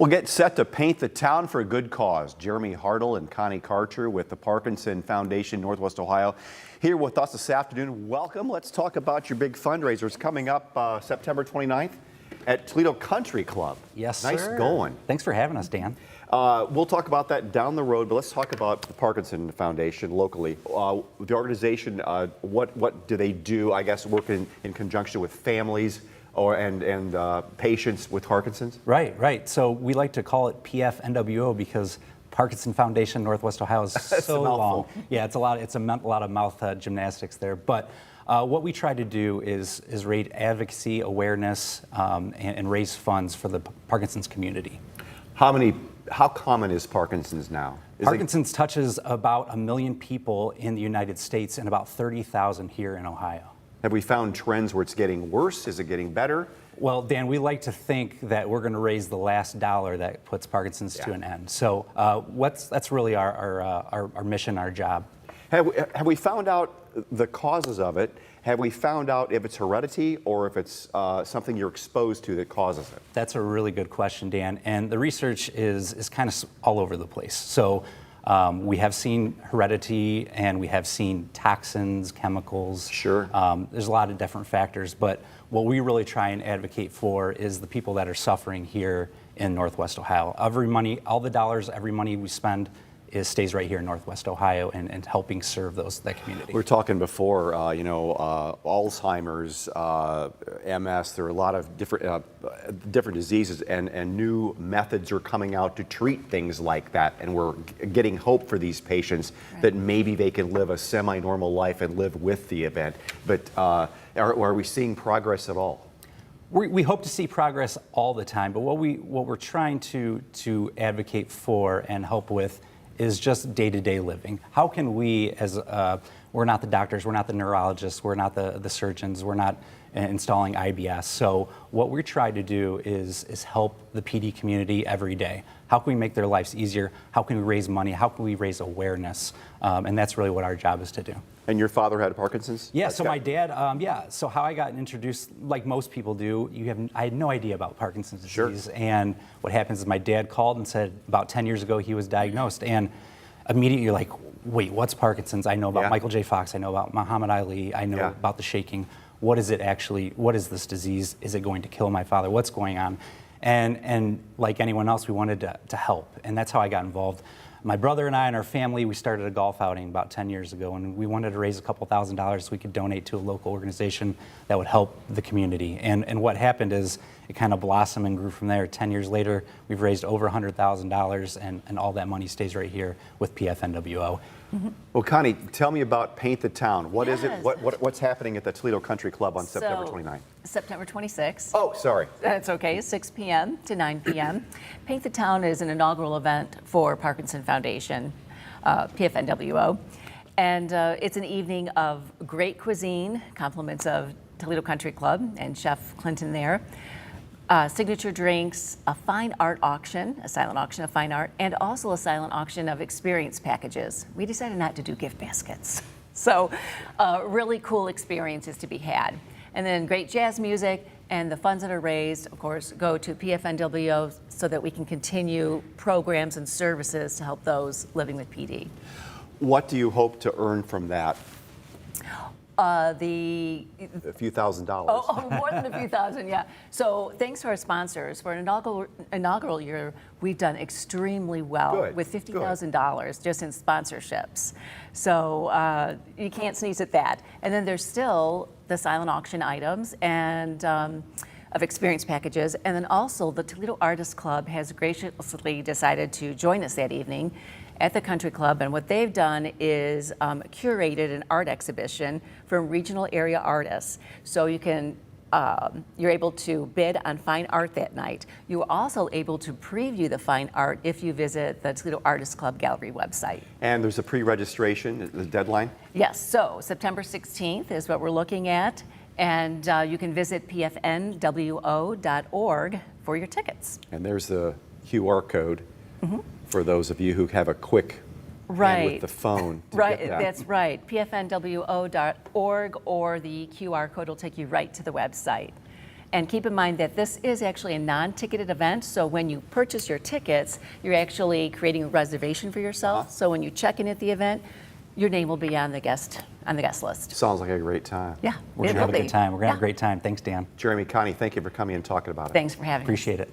We'll get set to paint the town for a good cause. Jeremy Hartle and Connie Karcher with the Parkinson Foundation, Northwest Ohio, here with us this afternoon. Welcome. Let's talk about your big fundraisers coming up September 29th at Toledo Country Club. Yes, nice sir. going. Thanks for having us, Dan. We'll talk about that down the road, but let's talk about the Parkinson Foundation locally. The organization, what do they do? I guess working in conjunction with families and patients with Parkinson's? Right. So we like to call it PFNWO because Parkinson Foundation Northwest Ohio is so long. Yeah, it's a lot of mouth gymnastics there. But what we try to do is raise advocacy, awareness, and raise funds for the Parkinson's community. How common is Parkinson's now? Parkinson's touches about 1 million people in the United States and about 30,000 here in Ohio. Have we found trends where it's getting worse? Is it getting better? Well, Dan, we like to think that we're going to raise the last dollar that puts Parkinson's to an end. So that's really our mission, our job. Have we found out the causes of it? Have we found out if it's heredity or if it's something you're exposed to that causes it? That's a really good question, Dan. And the research is kind of all over the place. So we have seen heredity and we have seen toxins, chemicals. Sure. There's a lot of different factors, but what we really try and advocate for is the people that are suffering here in Northwest Ohio. All the dollars, every money we spend stays right here in Northwest Ohio and helping serve that community. We were talking before, Alzheimer's, MS, there are a lot of different diseases and new methods are coming out to treat things like that. And we're getting hope for these patients that maybe they can live a semi-normal life and live with the event. But are we seeing progress at all? We hope to see progress all the time, but what we're trying to advocate for and help with is just day-to-day living. How can we, we're not the doctors, we're not the neurologists, we're not the surgeons, we're not installing IBS. So what we try to do is help the PD community every day. How can we make their lives easier? How can we raise money? How can we raise awareness? And that's really what our job is to do. And your father had Parkinson's? Yeah, so my dad, so how I got introduced, like most people do, I had no idea about Parkinson's disease. Sure. And what happens is my dad called and said about 10 years ago he was diagnosed. And immediately you're like, wait, what's Parkinson's? I know about Michael J. Fox, I know about Muhammad Ali, I know about the shaking. What is it actually, what is this disease? Is it going to kill my father? What's going on? And like anyone else, we wanted to help. And that's how I got involved. My brother and I and our family, we started a golf outing about 10 years ago, and we wanted to raise a couple $1,000s so we could donate to a local organization that would help the community. And what happened is it kind of blossomed and grew from there. 10 years later, we've raised over $100,000, and all that money stays right here with PFNWO. Mm-hmm. Well, Connie, tell me about Paint the Town. What is it? What's happening at the Toledo Country Club on September 29th? September 26th. Oh, sorry. That's okay, 6 p.m. to 9 p.m. Paint the Town is an inaugural event for Parkinson Foundation, PFNWO. And it's an evening of great cuisine, compliments of Toledo Country Club and Chef Clinton there. Signature drinks, a fine art auction, a silent auction of fine art, and also a silent auction of experience packages. We decided not to do gift baskets. So really cool experiences to be had. And then great jazz music, and the funds that are raised, of course, go to PFNWO so that we can continue programs and services to help those living with PD. What do you hope to earn from that? A few $1,000s. Oh, more than a few thousand, yeah. So thanks to our sponsors. For an inaugural year, we've done extremely well with $50,000 just in sponsorships. So you can't sneeze at that. And then there's still the silent auction items and of experience packages. And then also the Toledo Artists Club has graciously decided to join us that evening at the Country Club, and what they've done is curated an art exhibition from regional area artists. So you can, you're able to bid on fine art that night. You are also able to preview the fine art if you visit the Toledo Artists Club Gallery website. And there's a pre-registration, the deadline? Yes, so September 16th is what we're looking at, and you can visit pfnwo.org for your tickets. And there's the QR code. Mm-hmm. For those of you who have a quick hand with the phone. That's right. pfnwo.org, or the QR code will take you right to the website. And keep in mind that this is actually a non-ticketed event, so when you purchase your tickets, you're actually creating a reservation for yourself. So when you check in at the event, your name will be on the guest list. Sounds like a great time. Yeah, We're going to have a good time. We're going to have a great time. Thanks, Dan. Jeremy, Connie, thank you for coming and talking about it. Thanks for having us. Appreciate it.